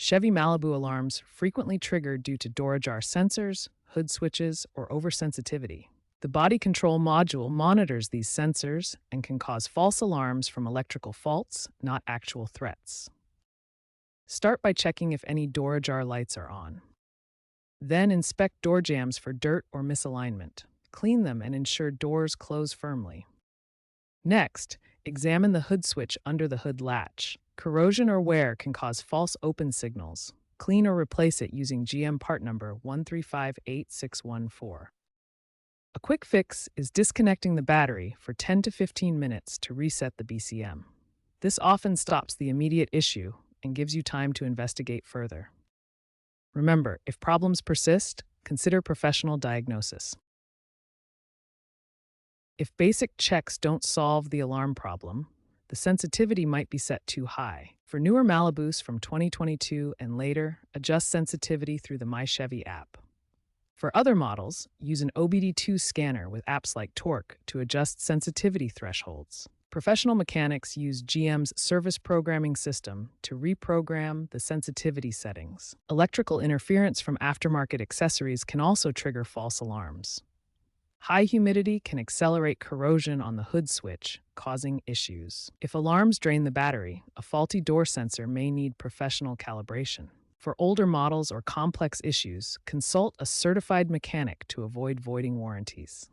Chevy Malibu alarms frequently trigger due to door ajar sensors, hood switches, or oversensitivity. The body control module monitors these sensors and can cause false alarms from electrical faults, not actual threats. Start by checking if any door ajar lights are on. Then inspect door jambs for dirt or misalignment. Clean them and ensure doors close firmly. Next, examine the hood switch under the hood latch. Corrosion or wear can cause false open signals. Clean or replace it using GM part number 1358614. A quick fix is disconnecting the battery for 10 to 15 minutes to reset the BCM. This often stops the immediate issue and gives you time to investigate further. Remember, if problems persist, consider professional diagnosis. If basic checks don't solve the alarm problem, the sensitivity might be set too high. For newer Malibus from 2022 and later, adjust sensitivity through the My Chevy app. For other models, use an OBD2 scanner with apps like Torque to adjust sensitivity thresholds. Professional mechanics use GM's service programming system to reprogram the sensitivity settings. Electrical interference from aftermarket accessories can also trigger false alarms. High humidity can accelerate corrosion on the hood switch, causing issues. If alarms drain the battery, a faulty door sensor may need professional calibration. For older models or complex issues, consult a certified mechanic to avoid voiding warranties.